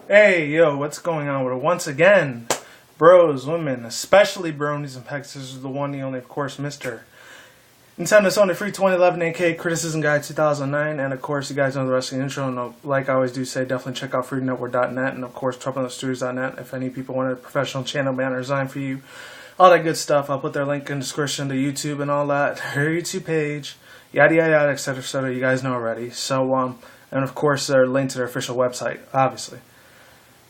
Hey, yo, what's going on with it? Once again, bros, women, especially bronies and pegasisters, the one, the only, of course, Mr. Nintendo Sony Free 2011 AK Criticism Guide 2009, and of course, you guys know the rest of the intro, and like I always do say, definitely check out freedomnetwork.net, and of course, troublestudios.net, if any people want a professional channel banner design for you, all that good stuff. I'll put their link in the description to YouTube and all that, their YouTube page, yada yada yada, etc., you guys know already. So, and of course, their link to their official website, obviously.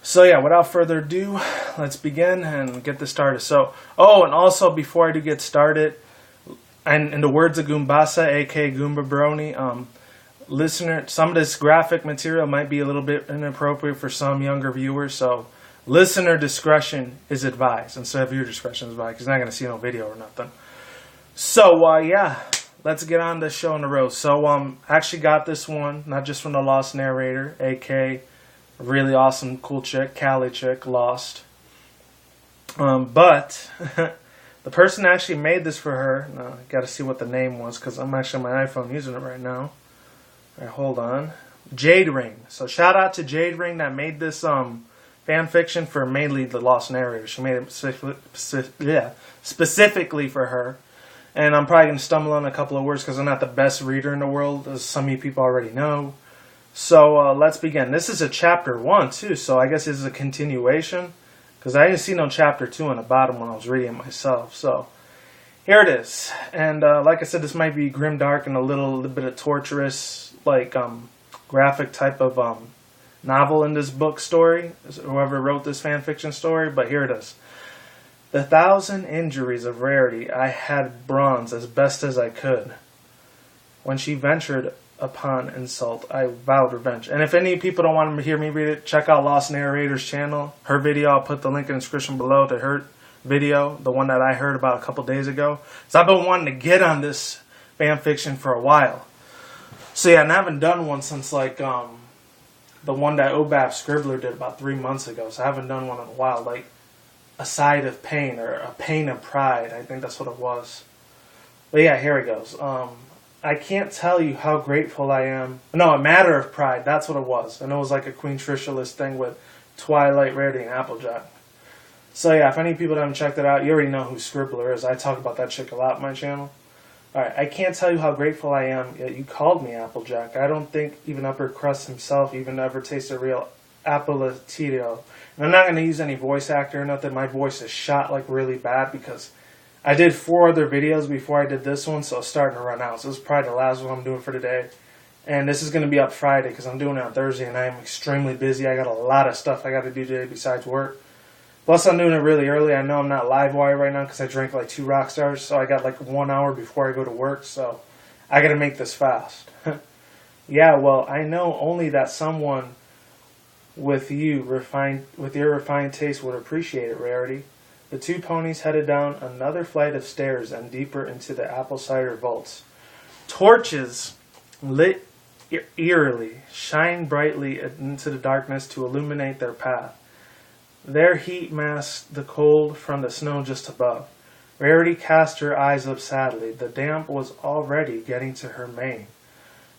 So yeah, without further ado, let's begin and get this started. So, and also before I do get started, and in the words of Goombasa, aka Goomba Brony, listener, some of this graphic material might be a little bit inappropriate for some younger viewers, so listener discretion is advised instead of your discretion is advised, because you're not going to see no video or nothing. So, yeah, let's get on the show on the road. So, I actually got this one, not just from the Lost narrator, aka really awesome, cool chick, Cali chick, Lost. But the person that actually made this for her, now I got to see what the name was because I'm actually on my iPhone using it right now. All right, hold on. Jade Ring. So shout out to Jade Ring that made this fan fiction for mainly the Lost narrator. She made it specifically for her. And I'm probably going to stumble on a couple of words because I'm not the best reader in the world, as some of you people already know. So let's begin. This is a chapter 1 too, so I guess this is a continuation because I didn't see no chapter 2 on the bottom when I was reading it myself. So here it is, and like I said, this might be grimdark and a little bit of torturous, like graphic type of novel in this book story. Whoever wrote this fan fiction story, but here it is. The 1,000 injuries of Rarity, I had bronze as best as I could. When she ventured upon insult, I vowed revenge. And if any people don't want to hear me read it, check out Lost Narrator's channel. Her video, I'll put the link in the description below to her video, the one that I heard about a couple days ago. So I've been wanting to get on this fan fiction for a while. So yeah, and I haven't done one since like the one that Obab Scribbler did about 3 months ago. So I haven't done one in a while, like A Side of Pain or A Pain of Pride. I think that's what it was. But yeah, here it goes. I can't tell you how grateful I am. No, A Matter of Pride, that's what it was. And it was like a Queen Trisha-list thing with Twilight, Rarity, and Applejack. So yeah, if any people haven't checked it out, you already know who Scribbler is. I talk about that chick a lot on my channel. Alright, I can't tell you how grateful I am, yet you called me Applejack. I don't think even Upper Crust himself even ever tasted real Allpetillado. And I'm not going to use any voice actor or nothing. My voice is shot like really bad because I did 4 other videos before I did this one, so it's starting to run out. So this is probably the last one I'm doing for today. And this is going to be up Friday because I'm doing it on Thursday and I'm extremely busy. I got a lot of stuff I got to do today besides work. Plus I'm doing it really early. I know I'm not live wire right now because I drank like 2 Rockstars, so I got like 1 hour before I go to work, so I got to make this fast. Yeah, well, I know only that someone with your refined taste would appreciate it, Rarity. The 2 ponies headed down another flight of stairs and deeper into the apple cider vaults. Torches lit eerily, shine brightly into the darkness to illuminate their path. Their heat masked the cold from the snow just above. Rarity cast her eyes up sadly. The damp was already getting to her mane,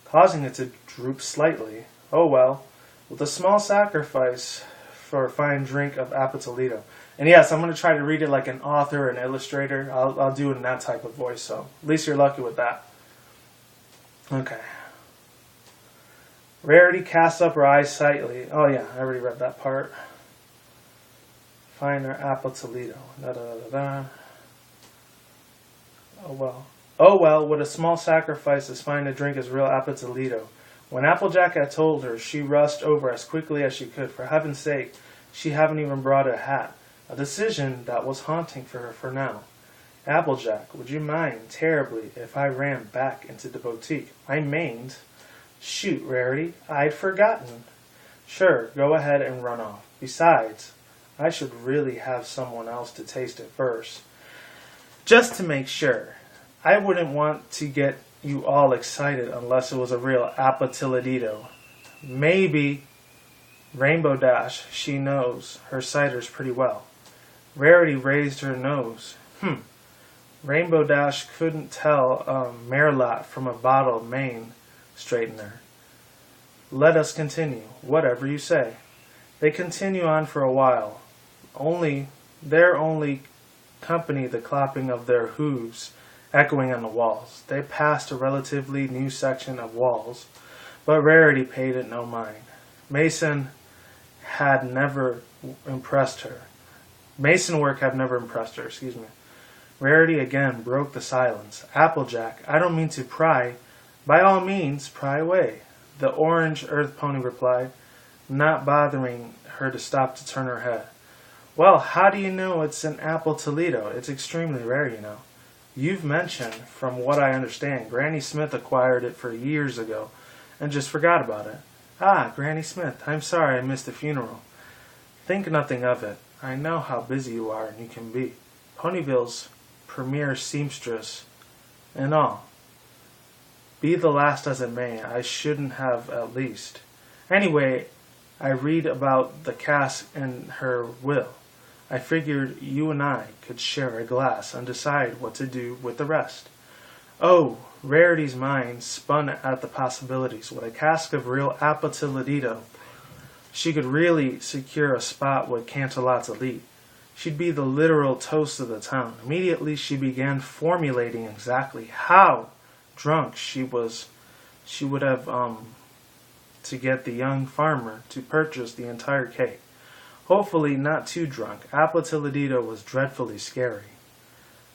causing it to droop slightly. Oh well, with a small sacrifice for a fine drink of Allpetillado. And yes, I'm going to try to read it like an author, an illustrator. I'll do it in that type of voice, so at least you're lucky with that. Okay. Rarity casts up her eyes slightly. Oh yeah, I already read that part. Find her Allpetillado. Da, da, da, da. Oh well, with a small sacrifice is fine to drink as real Allpetillado. When Applejack had told her, she rushed over as quickly as she could. For heaven's sake, she hadn't even brought a hat. A decision that was haunting for her for now. Applejack, would you mind terribly if I ran back into the boutique? I mained. Shoot, Rarity, I'd forgotten. Sure, go ahead and run off. Besides, I should really have someone else to taste it first. Just to make sure. I wouldn't want to get you all excited unless it was a real Allpetillado. Maybe Rainbow Dash, she knows her ciders pretty well. Rarity raised her nose. Rainbow Dash couldn't tell a Merlot from a bottle of Maine straightener. Let us continue. Whatever you say. They continue on for a while. Their only company the clapping of their hooves echoing on the walls. They passed a relatively new section of walls, but Rarity paid it no mind. Mason work had never impressed her, Rarity again broke the silence. Applejack, I don't mean to pry. By all means, pry away. The orange earth pony replied, not bothering her to stop to turn her head. Well, how do you know it's an Allpetillado? It's extremely rare, you know. You've mentioned, from what I understand, Granny Smith acquired it for years ago and just forgot about it. Ah, Granny Smith, I'm sorry I missed the funeral. Think nothing of it. I know how busy you are and you can be. Ponyville's premier seamstress and all. Be the last as it may, I shouldn't have at least. Anyway, I read about the cask in her will. I figured you and I could share a glass and decide what to do with the rest. Oh, Rarity's mind spun at the possibilities. With a cask of real Allpetillado, she could really secure a spot with Canterlot's elite. She'd be the literal toast of the town. Immediately she began formulating exactly how drunk she would have to get the young farmer to purchase the entire cake. Hopefully not too drunk. Allpetillado was dreadfully scary.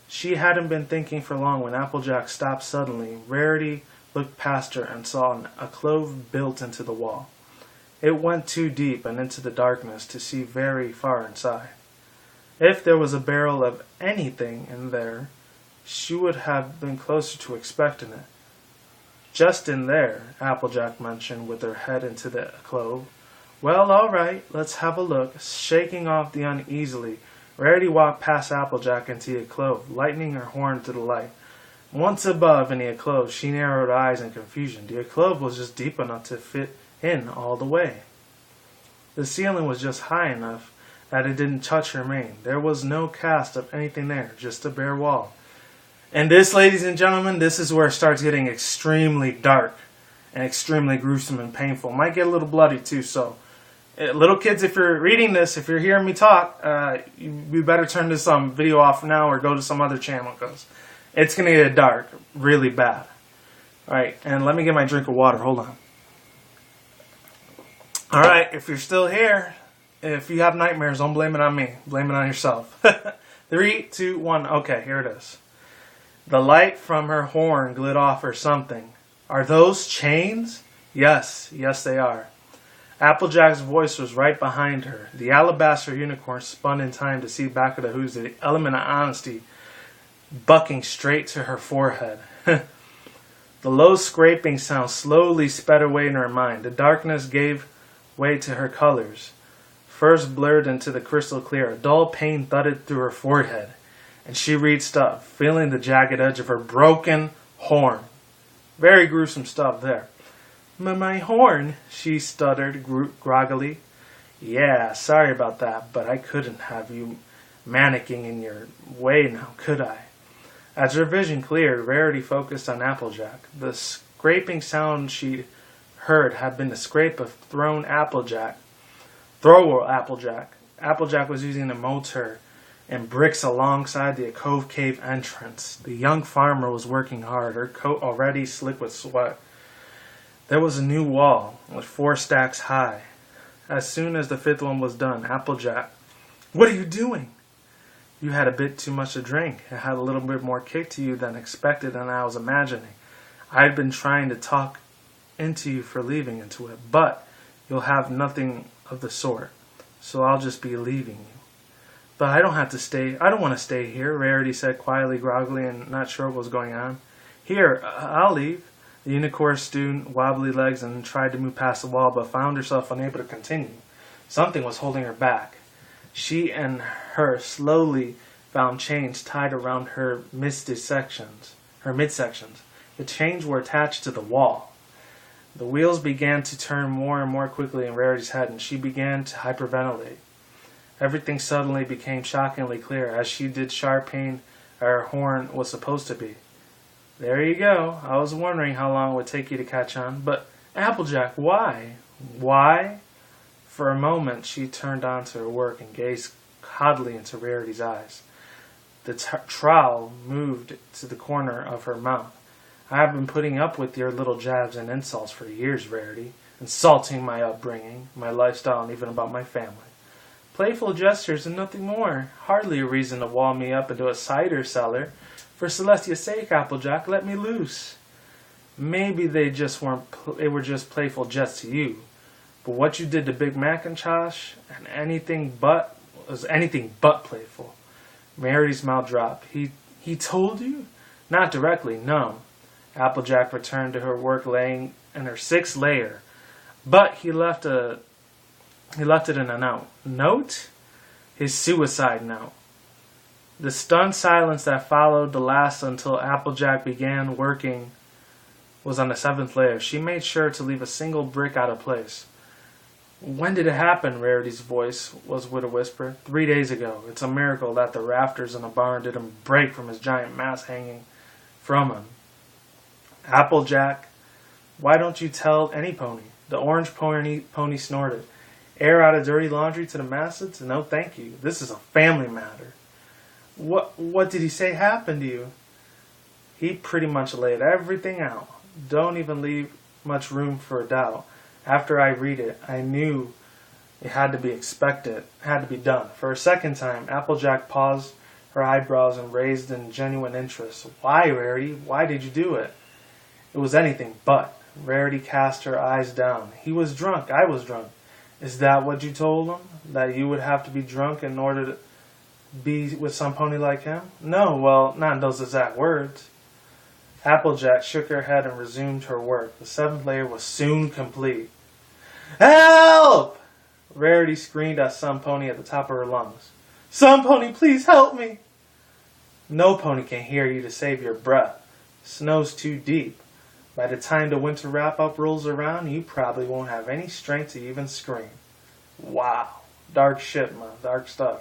She hadn't been thinking for long when Applejack stopped suddenly. Rarity looked past her and saw a clove built into the wall. It went too deep and into the darkness to see very far inside. If there was a barrel of anything in there, she would have been closer to expecting it. Just in there, Applejack mentioned with her head into the clove. Well, all right, let's have a look. Shaking off the uneasily, Rarity walked past Applejack into the clove, lightening her horn to the light. Once above in the clove, she narrowed her eyes in confusion. The clove was just deep enough to fit in all the way. The ceiling was just high enough that it didn't touch her mane. There was no cast of anything there, just a bare wall. And this, ladies and gentlemen, this is where it starts getting extremely dark and extremely gruesome and painful. Might get a little bloody too, so little kids, if you're reading this, if you're hearing me talk, you better turn this video off now or go to some other channel because it's going to get dark really bad. Alright, and let me get my drink of water. Hold on. Alright, if you're still here, if you have nightmares, don't blame it on me. Blame it on yourself. 3, 2, 1. Okay, here it is. The light from her horn glid off or something. Are those chains? Yes, they are. Applejack's voice was right behind her. The alabaster unicorn spun in time to see back of the hooves, the element of honesty bucking straight to her forehead. The low scraping sound slowly sped away in her mind. The darkness gave way to her colors. First blurred into the crystal clear. A dull pain thudded through her forehead, and she reached up, feeling the jagged edge of her broken horn. Very gruesome stuff there. My horn, she stuttered groggily. Yeah, sorry about that, but I couldn't have you mannequing in your way now, could I? As her vision cleared, Rarity focused on Applejack. The scraping sound she heard had been the scrape of thrower Applejack. Applejack was using a motor and bricks alongside the cove cave entrance. The young farmer was working hard, her coat already slick with sweat. There was a new wall, with 4 stacks high. As soon as the 5th one was done, Applejack, what are you doing? You had a bit too much to drink. It had a little bit more kick to you than expected and I was imagining. I had been trying to talk into you for leaving into it, but you'll have nothing of the sort, so I'll just be leaving you. But I don't have to stay. I don't want to stay here, Rarity said quietly, groggily, and not sure what was going on. Here, I'll leave. The unicorn stood wobbly legs and tried to move past the wall, but found herself unable to continue. Something was holding her back. She and her slowly found chains tied around her midsections. The chains were attached to the wall. The wheels began to turn more and more quickly in Rarity's head, and she began to hyperventilate. Everything suddenly became shockingly clear, as she did sharp pain her horn was supposed to be. There you go. I was wondering how long it would take you to catch on. But, Applejack, why? Why? For a moment she turned onto her work and gazed hotly into Rarity's eyes. The trowel moved to the corner of her mouth. I have been putting up with your little jabs and insults for years, Rarity, insulting my upbringing, my lifestyle, and even about my family. Playful gestures and nothing more. Hardly a reason to wall me up into a cider cellar. For Celestia's sake, Applejack, let me loose. Maybe they were just playful jests to you. But what you did to Big Macintosh and was anything but playful. Rarity's mouth dropped. He told you? Not directly, no. Applejack returned to her work laying in her 6th layer. But he left it in a note. Note? His suicide note. The stunned silence that followed the last until Applejack began working was on the 7th layer. She made sure to leave a single brick out of place. When did it happen? Rarity's voice was with a whisper. 3 days ago. It's a miracle that the rafters in the barn didn't break from his giant mass hanging from him. Applejack, why don't you tell any pony? The orange pony snorted. Air out of dirty laundry to the masses? No, thank you. This is a family matter. What did he say happened to you? He pretty much laid everything out. Don't even leave much room for a doubt. After I read it, I knew it had to be expected, had to be done. For a second time, Applejack paused, her eyebrows and raised in genuine interest. Why, Rarity? Why did you do it? It was anything but. Rarity cast her eyes down. He was drunk. I was drunk. Is that what you told him? That you would have to be drunk in order to be with some pony like him? No, well, not in those exact words. Applejack shook her head and resumed her work. The 7th layer was soon complete. Help! Rarity screamed at Sun Pony at the top of her lungs. Sun Pony, please help me! No pony can hear you to save your breath. Snow's too deep. By the time the winter wrap-up rolls around, you probably won't have any strength to even scream. Wow. Dark shit, man. Dark stuff.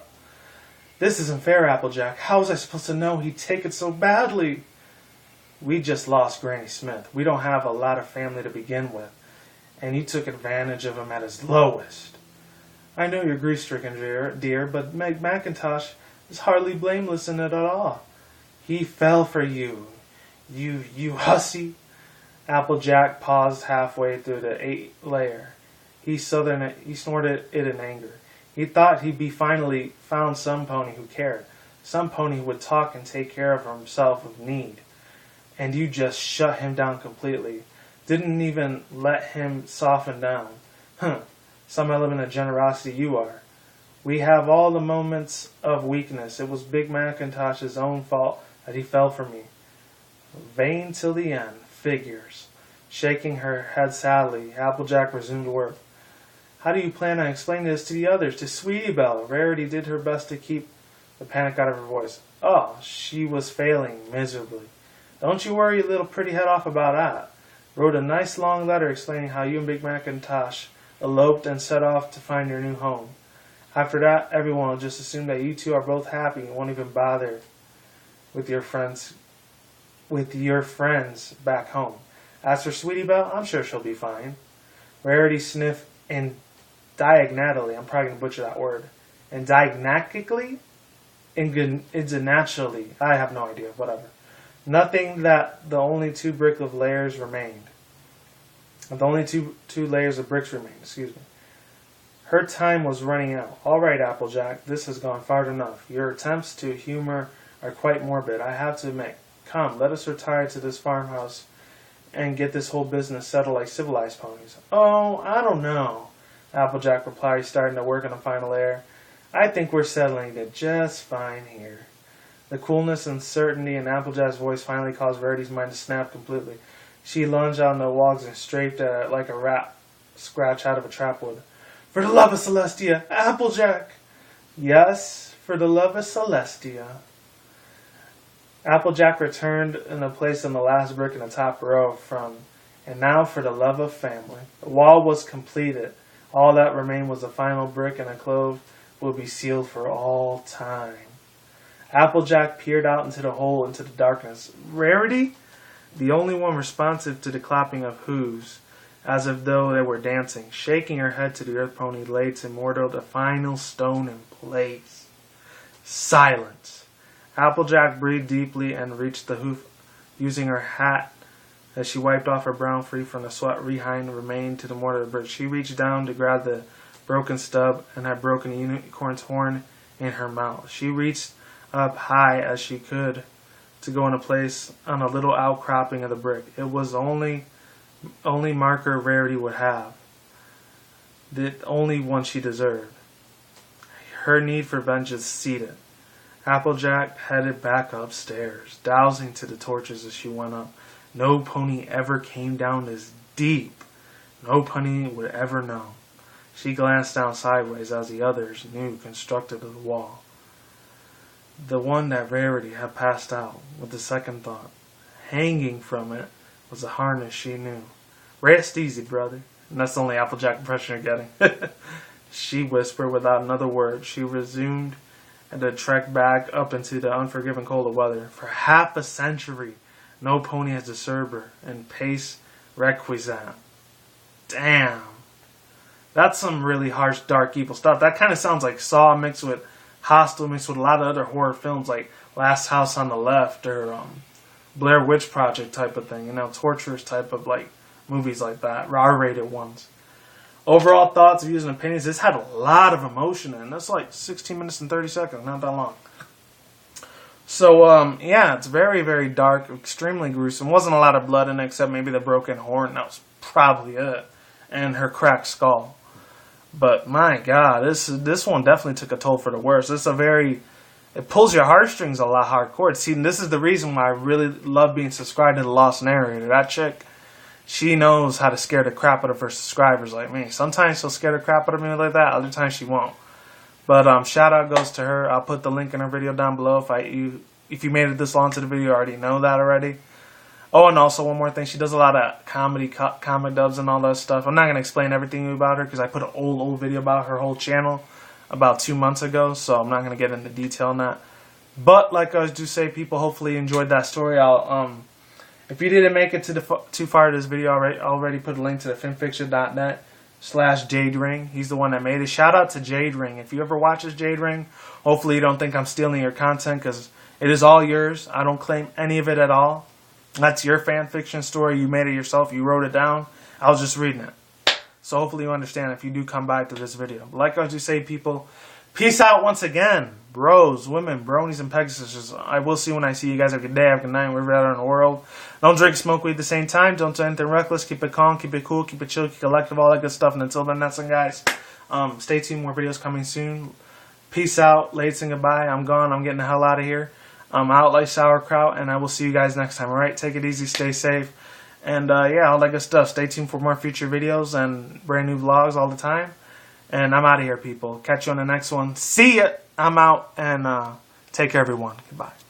This isn't fair, Applejack. How was I supposed to know he'd take it so badly? We just lost Granny Smith. We don't have a lot of family to begin with. And you took advantage of him at his lowest. I know you're grief-stricken, dear, but Meg Macintosh is hardly blameless in it at all. He fell for you. You hussy. Applejack paused halfway through the 8th layer. He snorted it in anger. He thought he'd be finally found some pony who cared. Some pony who would talk and take care of himself with need. And you just shut him down completely. Didn't even let him soften down. Some element of generosity you are. We have all the moments of weakness. It was Big Macintosh's own fault that he fell for me. Vain till the end. Figures. Shaking her head sadly, Applejack resumed work. How do you plan on explaining this to the others, to Sweetie Belle? Rarity did her best to keep the panic out of her voice. Oh, she was failing miserably. Don't you worry your little pretty head off about that. Wrote a nice long letter explaining how you and Big Macintosh eloped and set off to find your new home. After that, everyone will just assume that you two are both happy and won't even bother with your friends back home. As for Sweetie Belle, I'm sure she'll be fine. Rarity sniffed and diagonally, I'm probably going to butcher that word, and diagnactically, naturally, I have no idea, whatever. Nothing that the only 2 brick of layers remained. The only two layers of bricks remained, excuse me. Her time was running out. All right, Applejack, this has gone far enough. Your attempts to humor are quite morbid, I have to admit. Come, let us retire to this farmhouse and get this whole business settled like civilized ponies. Oh, I don't know, Applejack replied, starting to work on the final layer. I think we're settling it just fine here. The coolness and certainty in Applejack's voice finally caused Rarity's mind to snap completely. She lunged out on the logs and strafed at it like a rat scratch out of a trapwood. For the love of Celestia, Applejack! Yes, for the love of Celestia. Applejack returned in a place on the last brick in the top row and now for the love of family. The wall was completed. All that remained was the final brick, and the clove will be sealed for all time. Applejack peered out into the hole, into the darkness. Rarity? The only one responsive to the clapping of hooves. as if though they were dancing. Shaking her head to the earth, Pony laid to mortal the final stone in place. Silence. Applejack breathed deeply and reached the hoof, using her hat as she wiped off her brown free from the sweat behind remained to the mortar of the bridge. She reached down to grab the broken stub and had broken the unicorn's horn in her mouth. She reached up high as she could to go into place on a little outcropping of the brick. It was only marker Rarity would have. The only one she deserved. Her need for vengeance seated. Applejack headed back upstairs, dousing to the torches as she went up. No pony ever came down this deep. No pony would ever know. She glanced down sideways as the others knew constructed of the wall. The one that Rarity had passed out with the second thought. Hanging from it was a harness she knew. Rest easy, brother. And that's the only Applejack impression you're getting. She whispered without another word. She resumed the trek back up into the unforgiving cold of weather. For half a century, no pony has disturbed her and pace requisite. Damn. That's some really harsh, dark, evil stuff. That kind of sounds like Saw mixed with Hostel mixed with a lot of other horror films like Last House on the Left or Blair Witch Project type of thing. You know, torturous type of like movies like that, R-rated ones. Overall thoughts, views, and opinions. This had a lot of emotion in it. That's like 16 minutes and 30 seconds, not that long. So, yeah, it's very, very dark, extremely gruesome. Wasn't a lot of blood in it except maybe the broken horn. That was probably it. And her cracked skull. But, my God, this one definitely took a toll for the worse. It pulls your heartstrings a lot hardcore. See, and this is the reason why I really love being subscribed to the Lost Narrator. That chick, she knows how to scare the crap out of her subscribers like me. Sometimes she'll scare the crap out of me like that. Other times she won't. But shout out goes to her. I'll put the link in her video down below. If you made it this long to the video, you already know that already. Oh, and also one more thing. She does a lot of comic dubs and all that stuff. I'm not going to explain everything about her because I put an old video about her whole channel about 2 months ago. So I'm not going to get into detail on that. But like I do say, people hopefully enjoyed that story. If you didn't make it too far to this video, I already put a link to the filmfiction.net/Jade Ring. He's the one that made it. Shout out to Jade Ring. If you ever watch this Jade Ring, hopefully you don't think I'm stealing your content because it is all yours. I don't claim any of it at all. That's your fan fiction story. You made it yourself. You wrote it down. I was just reading it. So hopefully you understand if you do come back to this video. Like I do say, people, peace out once again. Bros, women, bronies, and pegasisters. I will see you when I see you guys. Have a good day, have a good night, wherever you are in the world. Don't drink, smoke weed at the same time. Don't do anything reckless. Keep it calm, keep it cool, keep it chill, keep it collective, all that good stuff. And until then, that's it, guys. Stay tuned. More videos coming soon. Peace out. Late saying goodbye. I'm gone. I'm getting the hell out of here. I'm out like sauerkraut, and I will see you guys next time. All right, take it easy, stay safe, and yeah, all that good stuff. Stay tuned for more future videos and brand new vlogs all the time. And I'm out of here, people. Catch you on the next one. See ya. I'm out, and take care, everyone. Goodbye.